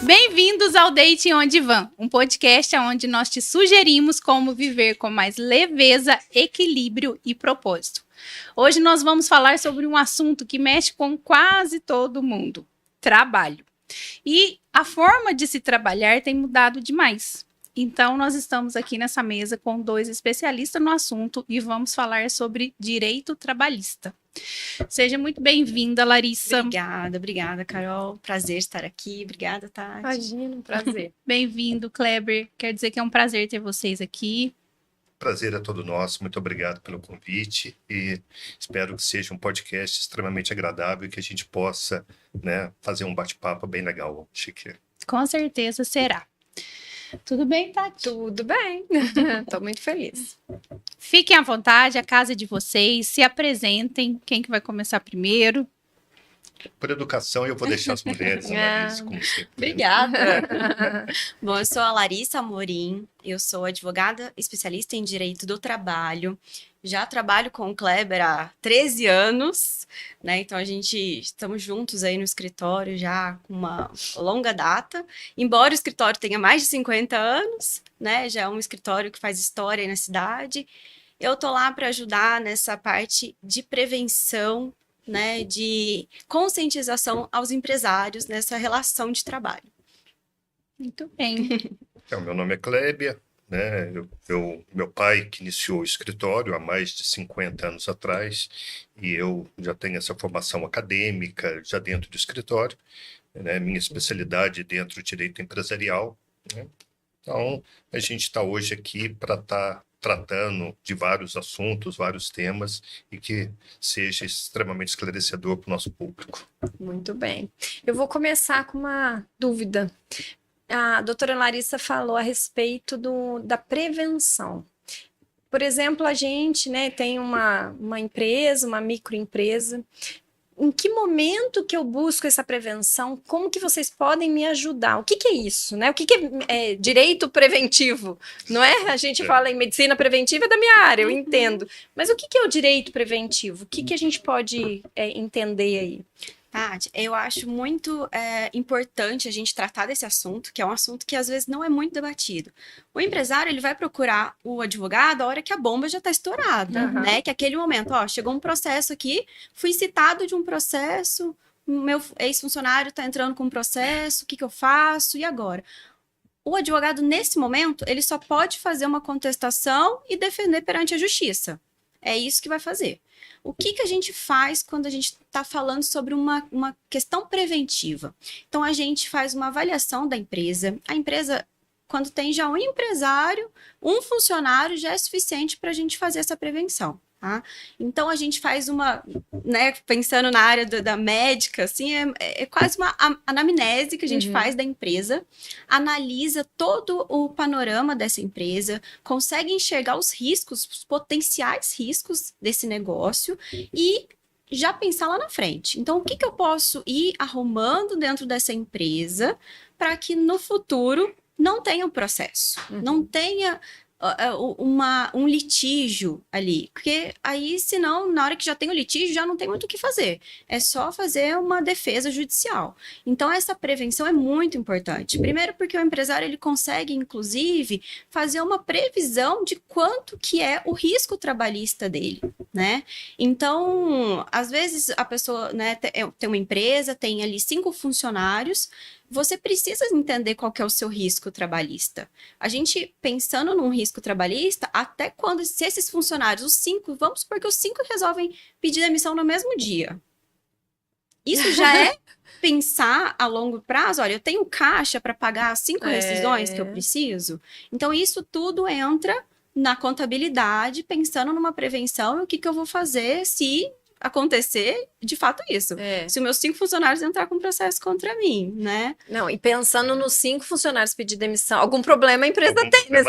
Bem-vindos ao Dating on Divan, um podcast onde nós te sugerimos como viver com mais leveza, equilíbrio e propósito. Hoje nós vamos falar sobre um assunto que mexe com quase todo mundo: trabalho. E a forma de se trabalhar tem mudado demais. Então, nós estamos aqui nessa mesa com dois especialistas no assunto e vamos falar sobre direito trabalhista. Seja muito bem-vinda, Larissa. Obrigada, Carol. Prazer estar aqui. Obrigada, Tati. Imagina, um prazer. Bem-vindo, Kleber. Quer dizer que é um prazer ter vocês aqui. Prazer é todo nosso. Muito obrigado pelo convite e espero que seja um podcast extremamente agradável e que a gente possa, fazer um bate-papo bem legal, Chique. Com certeza será. Tudo bem, Tati? Tudo bem. Estou muito feliz. Fiquem à vontade, a casa é de vocês. Se apresentem. Quem que vai começar primeiro? Por educação, eu vou deixar as mulheres, Larissa, como sempre. Obrigada. Bom, eu sou a Larissa Amorim, eu sou advogada especialista em direito do trabalho. Já trabalho com o Kleber há 13 anos, né? Então, estamos juntos aí no escritório já com uma longa data. Embora o escritório tenha mais de 50 anos, né? Já é um escritório que faz história aí na cidade. Eu tô lá para ajudar nessa parte de prevenção, né? De conscientização aos empresários nessa relação de trabalho. Muito bem. Então, meu nome é Kleber. Meu pai que iniciou o escritório há mais de 50 anos atrás e eu já tenho essa formação acadêmica já dentro do escritório, né? Minha especialidade dentro do direito empresarial, né? Então, a gente está hoje aqui para estar tratando de vários assuntos, vários temas e que seja extremamente esclarecedor para o nosso público. Muito bem. Eu vou começar com uma dúvida. A doutora Larissa falou a respeito da prevenção. Por exemplo, a gente, né, tem uma empresa, uma microempresa. Em que momento que eu busco essa prevenção? Como que vocês podem me ajudar? O que é isso, né? O que é direito preventivo? Não é? A gente fala em medicina preventiva, é da minha área, eu entendo. Mas o que é o direito preventivo? O que a gente pode entender aí? Tati, eu acho muito importante a gente tratar desse assunto, que é um assunto que às vezes não é muito debatido. O empresário, ele vai procurar o advogado a hora que a bomba já está estourada, né? Que é aquele momento, chegou um processo aqui, fui citado de um processo, meu ex-funcionário está entrando com um processo, o que eu faço? E agora? O advogado, nesse momento, ele só pode fazer uma contestação e defender perante a justiça. É isso que vai fazer. O que a gente faz quando a gente está falando sobre uma questão preventiva? Então, a gente faz uma avaliação da empresa. A empresa, quando tem já um empresário, um funcionário, já é suficiente para a gente fazer essa prevenção. Tá? Então, a gente faz pensando na área da médica, assim, é quase uma anamnese que a gente faz da empresa, analisa todo o panorama dessa empresa, consegue enxergar os riscos, os potenciais riscos desse negócio e já pensar lá na frente. Então, o que eu posso ir arrumando dentro dessa empresa para que no futuro não tenha um processo, não tenha um litígio ali, porque aí, senão, na hora que já tem o litígio, já não tem muito o que fazer, é só fazer uma defesa judicial. Então, essa prevenção é muito importante. Primeiro, porque o empresário, ele consegue, inclusive, fazer uma previsão de quanto que é o risco trabalhista dele, né? Então, às vezes, a pessoa, né, tem uma empresa, tem ali 5 funcionários, você precisa entender qual que é o seu risco trabalhista. A gente, pensando num risco trabalhista, até quando, se esses funcionários, os 5, vamos supor que os 5 resolvem pedir demissão no mesmo dia. Isso já é pensar a longo prazo. Olha, eu tenho caixa para pagar as 5 rescisões que eu preciso. Então, isso tudo entra na contabilidade, pensando numa prevenção e o que eu vou fazer se acontecer, de fato, isso. Se os meus 5 funcionários entrar com processo contra mim, né? Não, e pensando nos 5 funcionários pedir demissão, algum problema a empresa tem, né?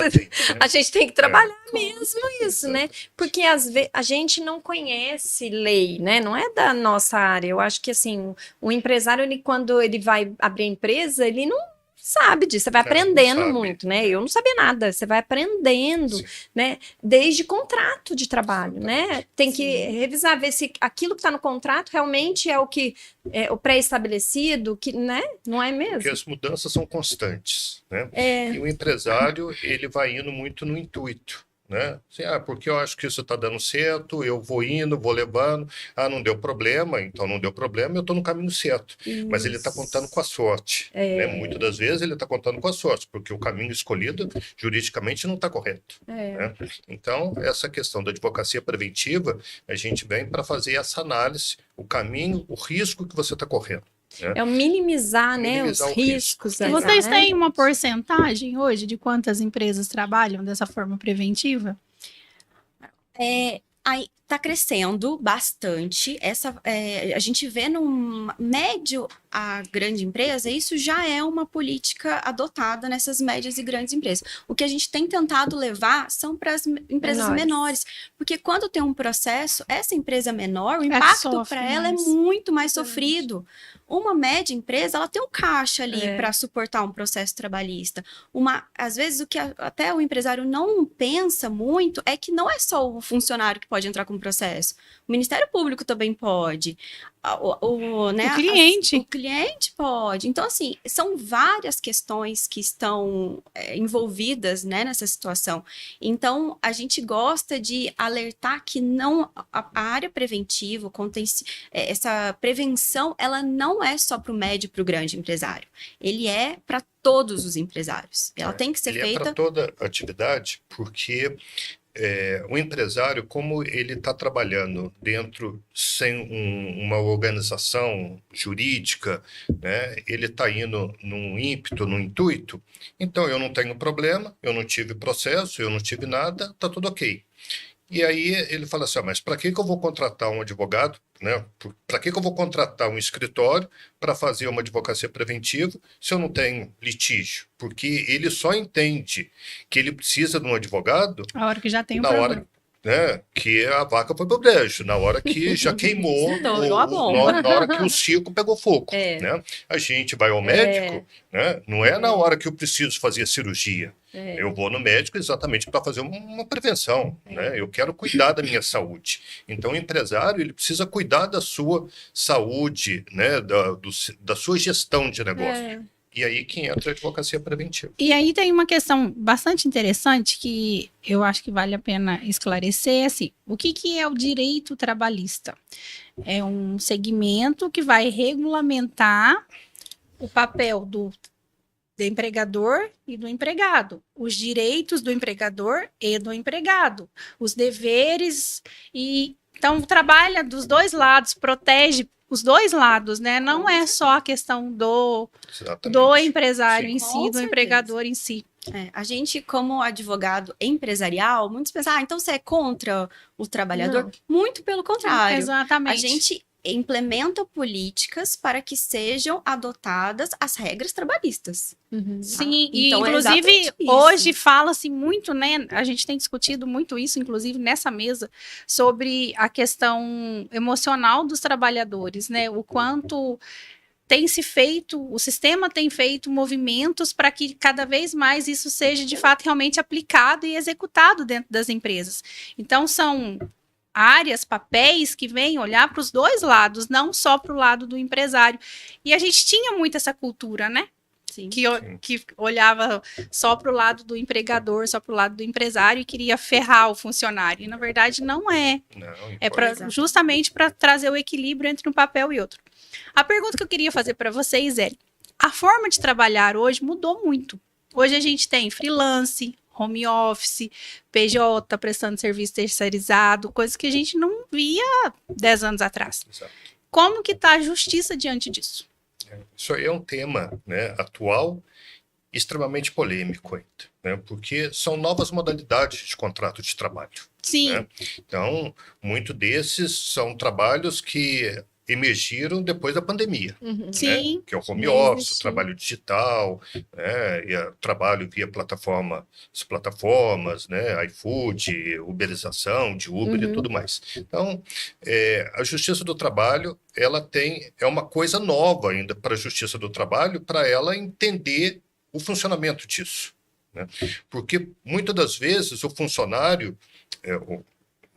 A gente tem que trabalhar mesmo isso, né? Porque às vezes a gente não conhece lei, né? Não é da nossa área. Eu acho que, assim, o empresário, quando ele vai abrir a empresa, ele não sabe disso, você vai Não, não aprendendo sabe. muito, né? Eu não sabia nada, você vai aprendendo, Sim. né? Desde contrato de trabalho, né? Tem que revisar, ver se aquilo que está no contrato realmente é o que é o pré-estabelecido, que, né? Não é Porque mesmo? as mudanças são constantes, né? É, E o empresário, ele vai indo muito no intuito, né? Assim, porque eu acho que isso está dando certo, eu vou indo, vou levando. Não deu problema, então não deu problema, eu estou no caminho certo. Mas ele está contando com a sorte, né? Muitas das vezes ele está contando com a sorte, porque o caminho escolhido juridicamente não está correto, né? Então, essa questão da advocacia preventiva, a gente vem para fazer essa análise, o caminho, o risco que você está correndo. é o minimizar, né, os Minimizar o risco. riscos. E aí, vocês né? têm uma porcentagem hoje de quantas empresas trabalham dessa forma preventiva? Aí está crescendo bastante. A gente vê num médio a grande empresa, isso já é uma política adotada nessas médias e grandes empresas. O que a gente tem tentado levar são para as empresas menores, porque quando tem um processo, essa empresa menor, o impacto sofre para ela é mais. muito mais sofrido. Uma média empresa, ela tem um caixa ali para suportar um processo trabalhista. Às vezes, o que até o empresário não pensa muito é que não é só o funcionário que pode entrar com o processo. O Ministério Público também pode. O cliente. O cliente pode. Então, assim, são várias questões que estão envolvidas, né, nessa situação. Então, a gente gosta de alertar que não a área preventiva, essa prevenção, ela não é só para o médio e para o grande empresário. Ele é para todos os empresários. Ela tem que ser Ele feita... é para toda atividade, porque o empresário, como ele está trabalhando dentro, sem uma organização jurídica, né, ele está indo num ímpeto, num intuito, então eu não tenho problema, eu não tive processo, eu não tive nada, está tudo ok. E aí ele fala assim, mas para que eu vou contratar um advogado, né? Para que eu vou contratar um escritório para fazer uma advocacia preventiva se eu não tenho litígio? Porque ele só entende que ele precisa de um advogado A hora que já tem um na problema. hora, né, que a vaca foi pro brejo, na hora que já queimou, Estourou a bomba. na hora que o circo pegou fogo. Né? A gente vai ao médico, né? Não é na hora que eu preciso fazer a cirurgia. Eu vou no médico exatamente para fazer uma prevenção, né? Eu quero cuidar da minha saúde. Então, o empresário ele precisa cuidar da sua saúde, né? Da sua gestão de negócio. E aí que entra a advocacia preventiva. E aí tem uma questão bastante interessante que eu acho que vale a pena esclarecer, assim, o que é o direito trabalhista? É um segmento que vai regulamentar o papel do empregador e do empregado, os direitos do empregador e do empregado, os deveres, e então trabalha dos dois lados, protege os dois lados, né? Não é só a questão do empresário em si, do empregador em si. A gente, como advogado empresarial, muitos pensam, então você é contra o trabalhador? Não. Muito pelo contrário. Exatamente. A gente implementa políticas para que sejam adotadas as regras trabalhistas. Sim, então, e inclusive hoje fala-se muito, né? A gente tem discutido muito isso, inclusive nessa mesa, sobre a questão emocional dos trabalhadores, né? O quanto tem se feito, o sistema tem feito movimentos para que cada vez mais isso seja de fato realmente aplicado e executado dentro das empresas. Então são áreas, papéis que vêm olhar para os dois lados, não só para o lado do empresário. E a gente tinha muito essa cultura, né? Sim. Que olhava só para o lado do empregador, só para o lado do empresário e queria ferrar o funcionário. E na verdade não é. É justamente para trazer o equilíbrio entre um papel e outro. A pergunta que eu queria fazer para vocês é: a forma de trabalhar hoje mudou muito. Hoje a gente tem freelance, home office, PJ prestando serviço terceirizado, coisas que a gente não via 10 anos atrás. Exato. Como que está a justiça diante disso? Isso aí é um tema, né, atual, extremamente polêmico ainda, né, porque são novas modalidades de contrato de trabalho. Sim. Né? Então, muito desses são trabalhos que emergiram depois da pandemia, Sim. Né? Que é o home office, o trabalho digital, né? E o trabalho via plataformas, né? iFood, uberização de Uber e tudo mais. Então, a Justiça do Trabalho, ela é uma coisa nova ainda para a Justiça do Trabalho, para ela entender o funcionamento disso, né? Porque muitas das vezes o funcionário,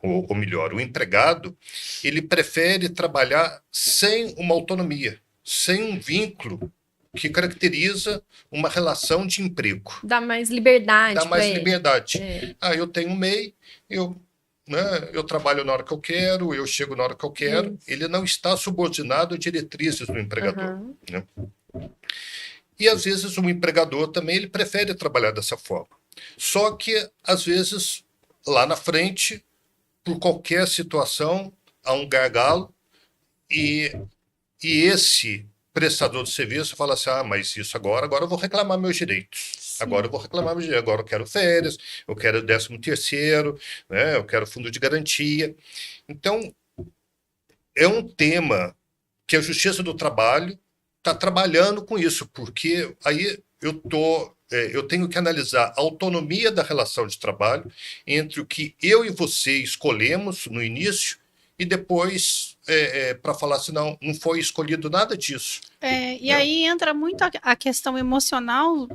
ou melhor, o empregado, ele prefere trabalhar sem uma autonomia, sem um vínculo que caracteriza uma relação de emprego. Dá mais liberdade. Dá mais pra ele. liberdade. É. Eu tenho um MEI, eu trabalho na hora que eu quero, eu chego na hora que eu quero. Ele não está subordinado a diretrizes do empregador. Uhum. Né? E às vezes o empregador também ele prefere trabalhar dessa forma. Só que às vezes lá na frente, por qualquer situação, há um gargalo e esse prestador de serviço fala assim, mas isso agora eu vou reclamar meus direitos. Sim. Agora eu vou reclamar meus direitos. Agora eu quero férias, eu quero 13º, né? Eu quero fundo de garantia. Então, é um tema que a Justiça do Trabalho está trabalhando com isso, porque aí eu tenho que analisar a autonomia da relação de trabalho entre o que eu e você escolhemos no início e depois para falar assim, não foi escolhido nada disso. E aí entra muito a questão emocional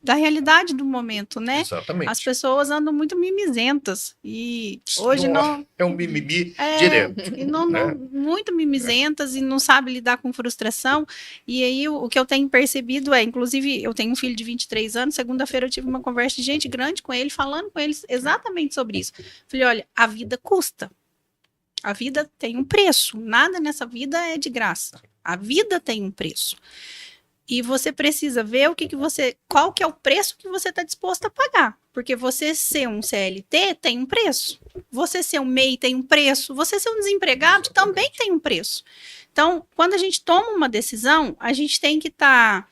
da realidade do momento, né? Exatamente. As pessoas andam muito mimizentas e hoje não... É um mimimi direto. E não, muito mimizentas e não sabe lidar com frustração. E aí o que eu tenho percebido inclusive eu tenho um filho de 23 anos, segunda-feira eu tive uma conversa de gente grande com ele, falando com eles exatamente sobre isso. Falei, olha, a vida custa. A vida tem um preço. Nada nessa vida é de graça. A vida tem um preço. E você precisa ver qual que é o preço que você está disposto a pagar. Porque você ser um CLT tem um preço. Você ser um MEI tem um preço. Você ser um desempregado também tem um preço. Então, quando a gente toma uma decisão, a gente tem que estar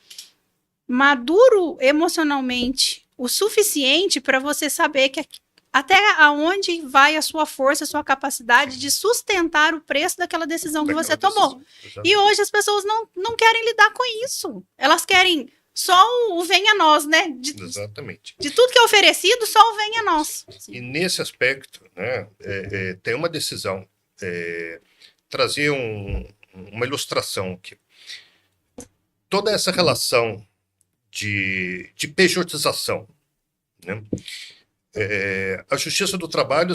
maduro emocionalmente o suficiente para você saber que até aonde vai a sua força, a sua capacidade de sustentar o preço daquela decisão que você tomou. E hoje as pessoas não querem lidar com isso. Elas querem só o venha a nós, né? Exatamente. De tudo que é oferecido, só o venha a nós. E nesse aspecto, né, tem uma decisão, trazer uma ilustração aqui. Toda essa relação de pejotização, né? A Justiça do Trabalho,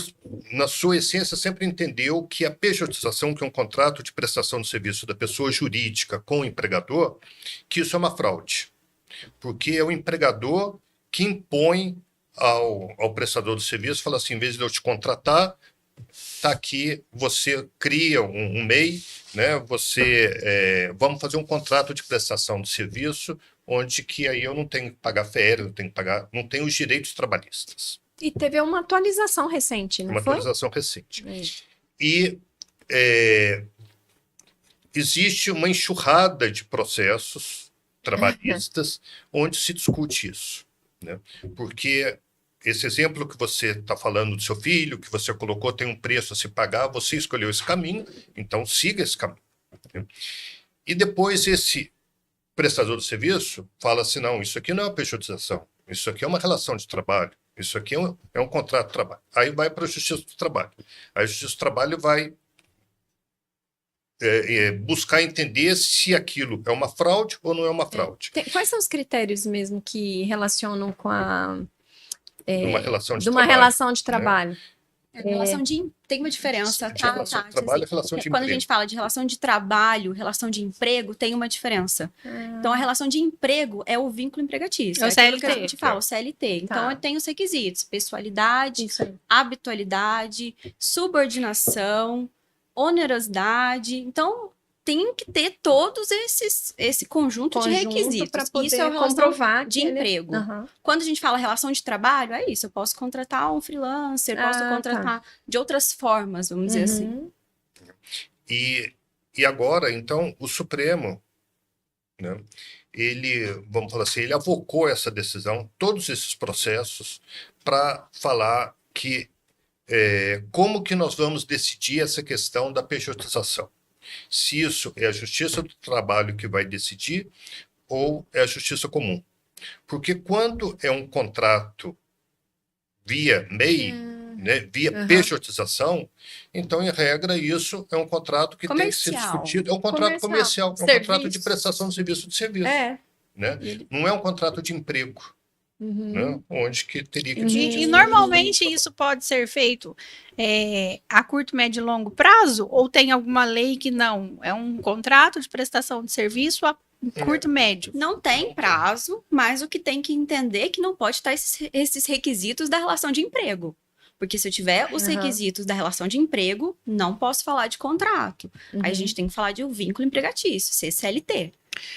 na sua essência, sempre entendeu que a pejotização, que é um contrato de prestação de serviço da pessoa jurídica com o empregador, que isso é uma fraude. Porque é o empregador que impõe ao prestador do serviço, fala assim, em vez de eu te contratar, está aqui, você cria um MEI, né? Vamos fazer um contrato de prestação de serviço, onde que aí eu não tenho que pagar férias, não tenho os direitos trabalhistas. E teve uma atualização recente, não foi? Uma atualização recente. E existe uma enxurrada de processos trabalhistas onde se discute isso, né? Porque esse exemplo que você está falando do seu filho, que você colocou, tem um preço a se pagar, você escolheu esse caminho, então siga esse caminho, né? E depois esse prestador de serviço fala assim, não, isso aqui não é uma pejotização, isso aqui é uma relação de trabalho, isso aqui é um contrato de trabalho. Aí vai para a Justiça do Trabalho. A Justiça do Trabalho vai buscar entender se aquilo é uma fraude ou não é uma fraude. Quais são os critérios mesmo que relacionam com Uma relação de uma trabalho, relação de trabalho? Tem uma diferença, tá? Relação de trabalho e relação de Quando emprego. a gente fala de relação de trabalho, relação de emprego, tem uma diferença. Então, a relação de emprego é o vínculo empregatício. É o aquilo que CLT. a gente fala, o CLT. Então, tem os requisitos: pessoalidade, habitualidade, subordinação, onerosidade. Então, tem que ter todos esse conjunto de requisitos. Para poder isso é a relação comprovar de emprego. Uhum. Quando a gente fala relação de trabalho, é isso. Eu posso contratar um freelancer, posso contratar de outras formas, vamos dizer assim. E agora, então, o Supremo, né, vamos falar assim, ele avocou essa decisão, todos esses processos, para falar que como que nós vamos decidir essa questão da pejotização. Se isso é a Justiça do Trabalho que vai decidir ou é a Justiça Comum. Porque quando é um contrato via MEI, né, via pejotização, então, em regra, isso é um contrato que tem que ser discutido. É um contrato comercial, é um contrato de prestação de serviço. né? Não é um contrato de emprego, né? Onde que teria que E normalmente isso pode ser feito a curto, médio e longo prazo? Ou tem alguma lei que não? É um contrato de prestação de serviço a curto, médio? Não tem prazo, mas o que tem que entender é que não pode estar esses requisitos da relação de emprego. Porque se eu tiver os requisitos da relação de emprego, não posso falar de contrato. Aí a gente tem que falar de um vínculo empregatício, CLT.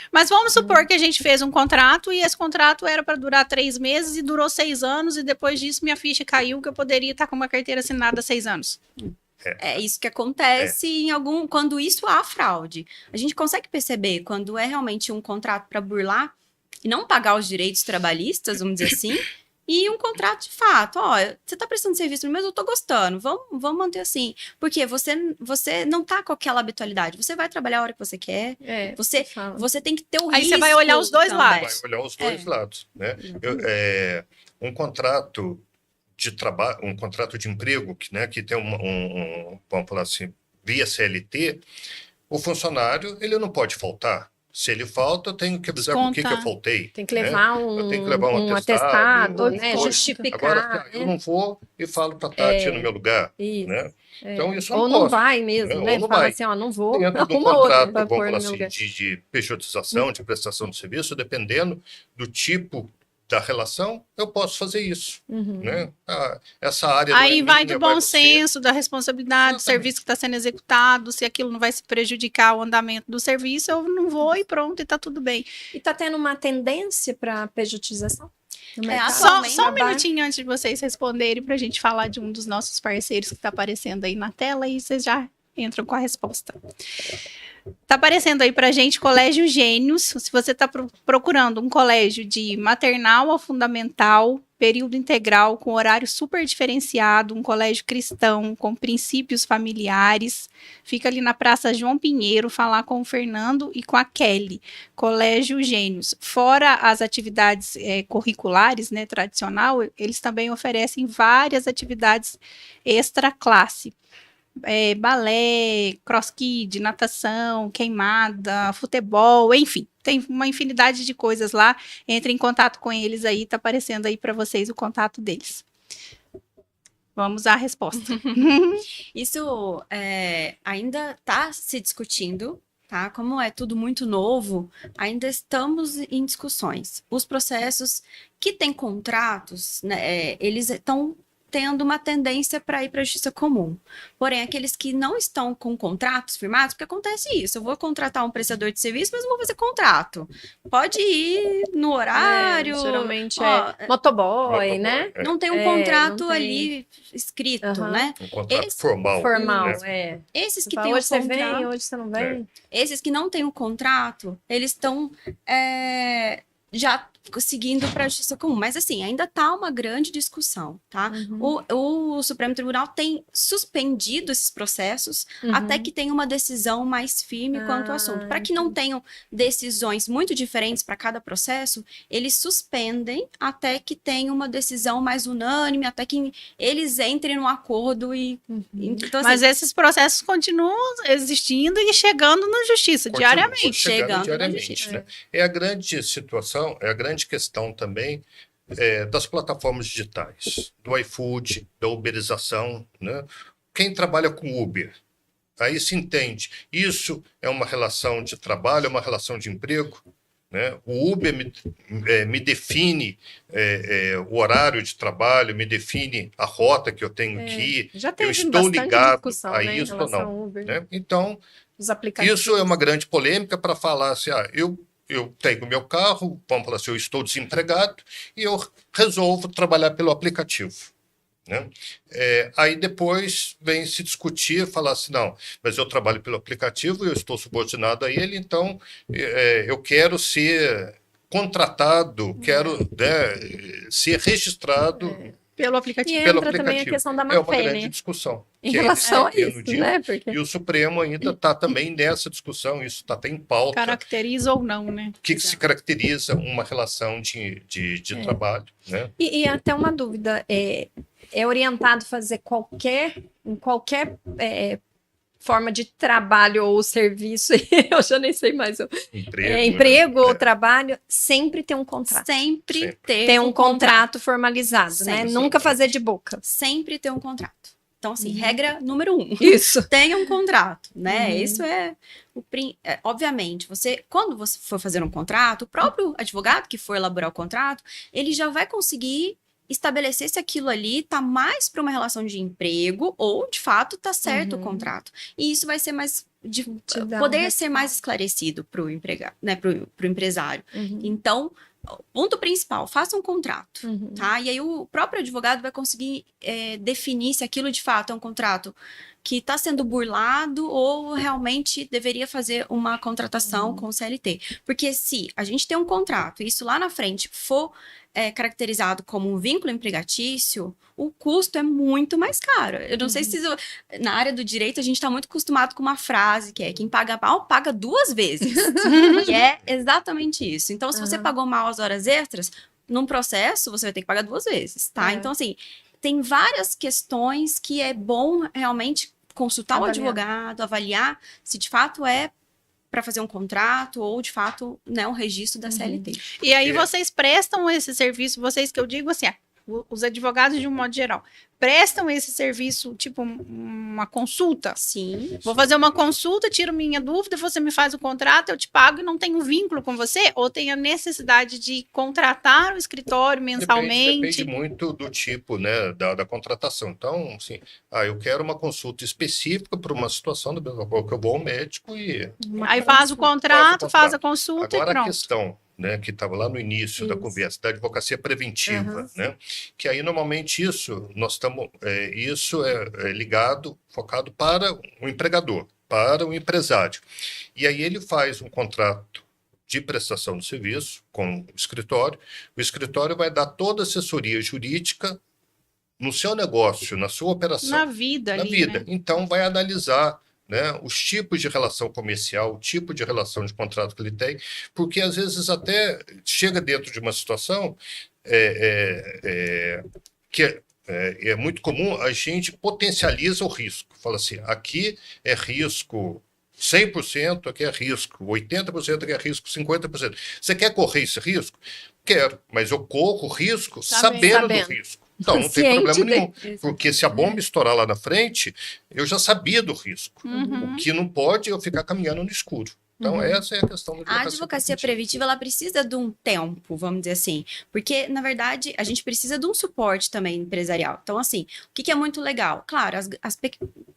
Mas vamos supor que a gente fez um contrato e esse contrato era para durar 3 meses e durou 6 anos e depois disso minha ficha caiu que eu poderia estar com uma carteira assinada há 6 anos. É isso que acontece quando isso há fraude. A gente consegue perceber quando é realmente um contrato para burlar e não pagar os direitos trabalhistas, vamos dizer assim, e um contrato de fato. Ó, você está prestando serviço, mas eu estou gostando, vamos manter assim. Porque você não está com aquela habitualidade. Você vai trabalhar a hora que você quer, você tem que ter o risco. Aí você vai olhar os dois lados. Vai olhar os dois lados, né? Um contrato de trabalho, um contrato de emprego que tem vamos falar assim, via CLT, o funcionário ele não pode faltar. Se ele falta, eu tenho que avisar por que eu faltei. Tem que levar um atestado, né? Justificar. Agora, eu não vou e falo para a Tati no meu lugar. Isso. Né? Então, isso eu ou não posso. Ou não vai mesmo, né? Ou não fala vai. assim, ó, não vou. Dentro do contrato, vamos falar assim, de pejotização, de prestação de serviço, dependendo do tipo da relação, eu posso fazer isso. Né? Essa área aí vai do bom senso, da responsabilidade do serviço que está sendo executado, se aquilo não vai se prejudicar o andamento do serviço, eu não vou e pronto, e está tudo bem. E está tendo uma tendência para pejotização? Só um minutinho antes de vocês responderem para a gente falar de um dos nossos parceiros que está aparecendo aí na tela e vocês já entram com a resposta. Tá aparecendo aí pra gente Colégio Gênios. Se você está procurando um colégio de maternal a fundamental, período integral, com horário super diferenciado, um colégio cristão, com princípios familiares, fica ali na Praça João Pinheiro, falar com o Fernando e com a Kelly. Colégio Gênios. Fora as atividades curriculares, né, tradicional, eles também oferecem várias atividades extra classe. Balé, cross-kid, natação, queimada, futebol, enfim, tem uma infinidade de coisas lá. Entre em contato com eles aí, tá aparecendo aí para vocês o contato deles. Vamos à resposta. Isso ainda está se discutindo, tá? Como é tudo muito novo, ainda estamos em discussões. Os processos que têm contratos, né, eles estão tendo uma tendência para ir para a justiça comum. Porém, aqueles que não estão com contratos firmados, porque acontece isso, eu vou contratar um prestador de serviço, mas não vou fazer contrato. Pode ir no horário. Geralmente motoboy, né? Não tem um contrato ali escrito, né? Um contrato formal. Né? Esses que têm hoje você vem, hoje você não vem. Esses que não têm o contrato, eles estão já seguindo para a justiça comum. Mas, assim, ainda está uma grande discussão, tá? O Supremo Tribunal tem suspendido esses processos até que tenha uma decisão mais firme quanto ao assunto. Para que não tenham decisões muito diferentes para cada processo, eles suspendem até que tenha uma decisão mais unânime, até que eles entrem num acordo e... Então, assim, mas esses processos continuam existindo e chegando na justiça diariamente. Chegando diariamente, né? É a grande situação, é a grande questão também das plataformas digitais, do iFood, da uberização, né? Quem trabalha com Uber, aí se entende, isso é uma relação de trabalho, é uma relação de emprego, né? O Uber me define o horário de trabalho, me define a rota que eu tenho que ir, eu estou ligado a isso ou não. Né? Então, isso é uma grande polêmica para falar assim, eu tenho meu carro, vamos falar assim, eu estou desempregado e eu resolvo trabalhar pelo aplicativo. Né? Aí depois vem se discutir, falar assim, não, mas eu trabalho pelo aplicativo, eu estou subordinado a ele, então eu quero ser contratado, quero ser registrado pelo aplicativo. E entra também a questão da má-fé, uma grande discussão. Em relação a isso, né? Porque... E o Supremo ainda está também nessa discussão, isso está até em pauta. Caracteriza ou não, né? O que se caracteriza uma relação de trabalho, né? E até uma dúvida, é orientado fazer em qualquer forma de trabalho ou serviço, eu já nem sei mais, Emprego, emprego né? ou trabalho, sempre ter um contrato. Sempre ter Ter um contrato formalizado, né? Sempre. Nunca fazer de boca. Sempre ter um contrato. Então, assim, regra número 1. Isso. Tenha um contrato, né? Uhum. Isso obviamente, quando você for fazer um contrato, o próprio advogado que for elaborar o contrato, ele já vai conseguir estabelecer se aquilo ali tá mais para uma relação de emprego ou, de fato, tá certo o contrato. E isso vai ser mais poder ser mais esclarecido para o empregado, né? Para o empresário. Então, ponto principal, faça um contrato, tá? E aí o próprio advogado vai conseguir definir se aquilo de fato é um contrato que está sendo burlado ou realmente deveria fazer uma contratação com o CLT. Porque se a gente tem um contrato e isso lá na frente for caracterizado como um vínculo empregatício, o custo é muito mais caro. Eu não sei se na área do direito a gente está muito acostumado com uma frase que é quem paga mal paga 2 vezes. E é exatamente isso. Então, se você pagou mal as horas extras, num processo você vai ter que pagar 2 vezes, tá? Então, assim, tem várias questões que é bom realmente consultar o advogado, avaliar se de fato é para fazer um contrato ou de fato, né, um registro da CLT. E aí vocês prestam esse serviço, vocês que eu digo assim, os advogados de um modo geral, prestam esse serviço, tipo uma consulta? Sim. Vou fazer uma consulta, tiro minha dúvida, você me faz o contrato, eu te pago e não tenho vínculo com você? Ou tem a necessidade de contratar o escritório mensalmente? Depende muito do tipo, né, da contratação. Então, assim, eu quero uma consulta específica para uma situação, da mesma forma que eu vou ao médico e... Aí faz o contrato, faz a consulta. Agora, e pronto. a questão, né, que estava lá no início da conversa, da advocacia preventiva, né, que aí normalmente isso é ligado, focado para o empregador, para o empresário. E aí ele faz um contrato de prestação de serviço com o escritório vai dar toda a assessoria jurídica no seu negócio, na sua operação. Na vida. Né? Então vai analisar, né, os tipos de relação comercial, o tipo de relação de contrato que ele tem, porque às vezes até chega dentro de uma situação que é muito comum, a gente potencializa o risco. Fala assim, aqui é risco 100%, aqui é risco 80%, aqui é risco 50%. Você quer correr esse risco? Quero, mas eu corro risco sabendo do risco. Então, não tem problema nenhum, porque se a bomba estourar lá na frente, eu já sabia do risco. O que não pode é eu ficar caminhando no escuro. Então, essa é a questão da A advocacia preventiva, ela precisa de um tempo, vamos dizer assim, porque, na verdade, a gente precisa de um suporte também empresarial. Então, assim, o que é muito legal? Claro, as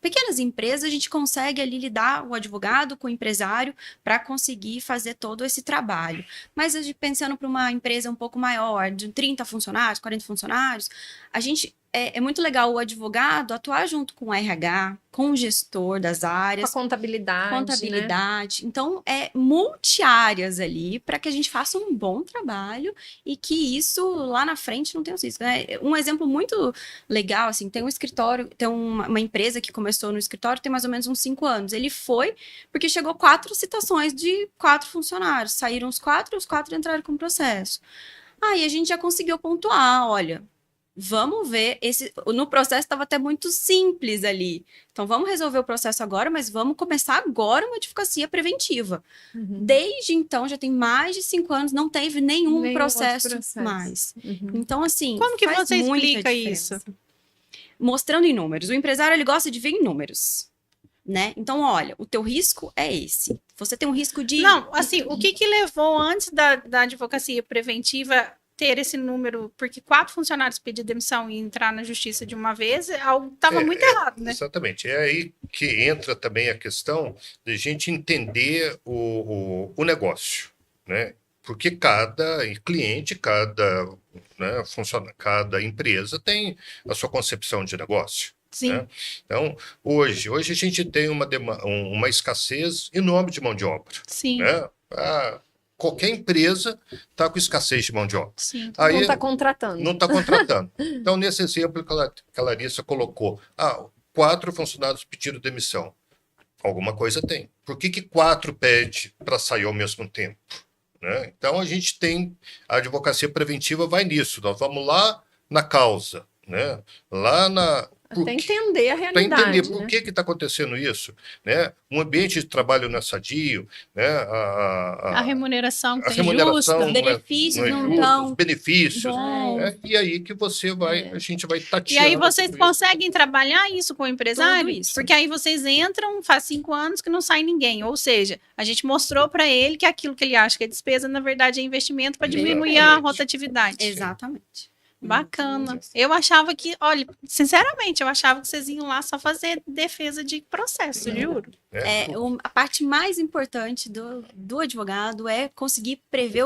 pequenas empresas, a gente consegue ali lidar o advogado com o empresário para conseguir fazer todo esse trabalho. Mas, pensando para uma empresa um pouco maior, de 30 funcionários, 40 funcionários, a gente... É muito legal o advogado atuar junto com o RH, com o gestor das áreas. Com a contabilidade. Né? Então, é multiáreas ali para que a gente faça um bom trabalho e que isso lá na frente não tenha os riscos. Né? Um exemplo muito legal, assim, tem um escritório, tem uma empresa que começou no escritório tem mais ou menos uns 5 anos. Ele foi porque chegou 4 citações de 4 funcionários. Saíram os 4 entraram com o processo. Aí a gente já conseguiu pontuar, olha... Vamos ver, no processo estava até muito simples ali. Então, vamos resolver o processo agora, mas vamos começar agora uma advocacia preventiva. Desde então, já tem mais de 5 anos, não teve nenhum processo mais. Então, assim, como que faz você muita explica diferença. isso? Mostrando em números. O empresário, ele gosta de ver em números. Né? Então, olha, o teu risco é esse. Você tem um risco de... Não, assim, o que levou antes da advocacia preventiva... ter esse número, porque 4 funcionários pedir demissão e entrar na justiça de uma vez, algo estava muito errado, né? Exatamente. É aí que entra também a questão de a gente entender o negócio, né? Porque cada cliente, cada empresa tem a sua concepção de negócio. Sim. Né? Então, hoje a gente tem uma escassez enorme de mão de obra. Sim. Né? Qualquer empresa está com escassez de mão de obra. Sim, não está contratando. Não está contratando. Então, nesse exemplo que a Larissa colocou, 4 funcionários pediram demissão. Alguma coisa tem. Por que 4 pede para sair ao mesmo tempo? Né? Então, a gente tem... A advocacia preventiva vai nisso. Nós vamos lá na causa. Né? Lá Até entender a Para realidade. entender por que está acontecendo isso, né? Um ambiente de trabalho não é sadio, né? A remuneração que a é remuneração justa. Os benefícios não é não justa, tão os benefícios, bons. né? E aí que você vai, a gente vai E tateando. aí vocês tudo isso. conseguem trabalhar isso com o empresário? Tudo isso. Porque aí vocês entram, faz 5 anos que não sai ninguém. Ou seja, a gente mostrou para ele que aquilo que ele acha que é despesa, na verdade, é investimento para diminuir a Exatamente. rotatividade. Exatamente. Bacana. Eu achava que, olha, sinceramente, eu achava que vocês iam lá só fazer defesa de processo, juro. A parte mais importante do advogado é conseguir prever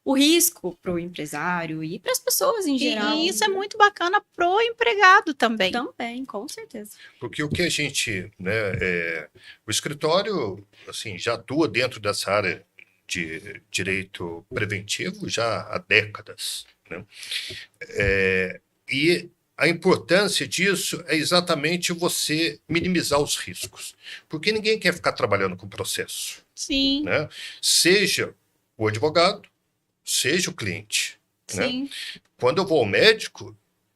o risco para o empresário e para as pessoas em geral. E isso é muito bacana pro empregado também. Também, com certeza. Porque o que a gente, né, o escritório, assim, já atua dentro dessa área de direito preventivo já há décadas, né? E a importância disso é exatamente você minimizar os riscos, porque ninguém quer ficar trabalhando com processo, Sim, né? Seja o advogado, seja o cliente, né? sim. Quando eu vou ao médico,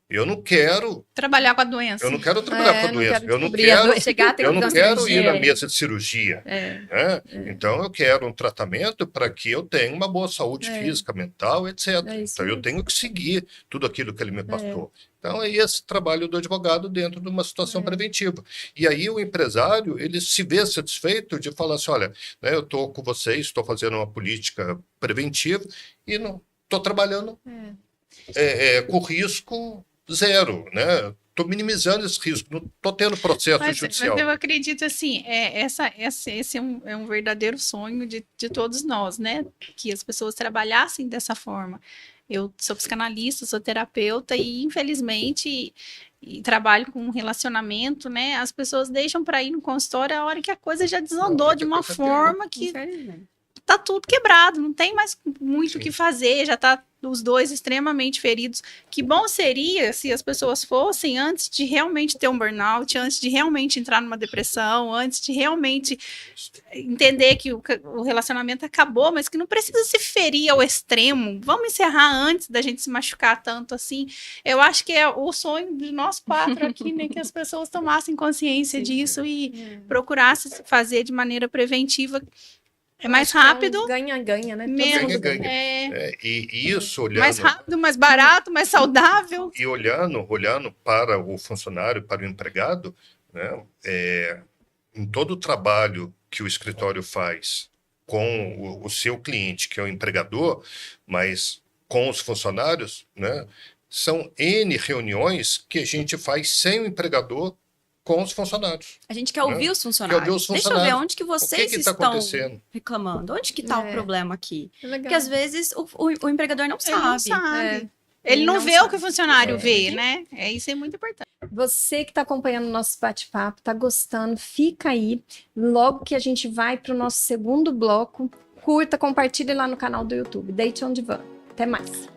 eu não quero Trabalhar com a doença. Eu não quero trabalhar com a não doença. quero Eu não descobrir a quero, doença. Chegar até eu não a quero cirurgia. ir na mesa de cirurgia. É. Né? Então, eu quero um tratamento para que eu tenha uma boa saúde física, mental, etc. isso Então, eu mesmo. tenho que seguir tudo aquilo que ele me passou. Então, é esse trabalho do advogado dentro de uma situação preventiva. E aí, o empresário, ele se vê satisfeito de falar assim, olha, né, eu estou com vocês, estou fazendo uma política preventiva e não estou trabalhando com risco zero, né? Estou minimizando esse risco, não estou tendo processo judicial. Mas eu acredito assim, esse é um verdadeiro sonho de todos nós, né? Que as pessoas trabalhassem dessa forma. Eu sou psicanalista, sou terapeuta e, infelizmente, e trabalho com relacionamento, né? As pessoas deixam para ir no consultório a hora que a coisa já desandou de uma forma que Infelizmente. tá tudo quebrado, não tem mais muito o que fazer, já tá os dois extremamente feridos. Que bom seria se as pessoas fossem antes de realmente ter um burnout, antes de realmente entrar numa depressão, antes de realmente entender que o relacionamento acabou, mas que não precisa se ferir ao extremo. Vamos encerrar antes da gente se machucar tanto assim. Eu acho que é o sonho de nós 4 aqui, né, que as pessoas tomassem consciência disso e procurassem fazer de maneira preventiva. É mais rápido, Ganha-ganha, né? Todo menos. mundo Ganha-ganha. É, E isso olhando... mais rápido, mais barato, mais saudável. E olhando para o funcionário, para o empregado, né, em todo o trabalho que o escritório faz com o seu cliente, que é o empregador, mas com os funcionários, né, são N reuniões que a gente faz sem o empregador com os funcionários. A gente quer ouvir Né? os funcionários. Quer ouvir os Deixa eu ver funcionários. onde que O vocês que está estão acontecendo? reclamando. Onde que está o problema aqui? É legal. Porque às vezes o empregador não Ele não sabe. sabe. É. Ele não vê sabe. o que o funcionário vê, né? Isso é muito importante. Você que está acompanhando o nosso bate-papo, está gostando, fica aí. Logo que a gente vai para o nosso segundo bloco, curta, compartilhe lá no canal do YouTube. Deite on Divã. Até mais.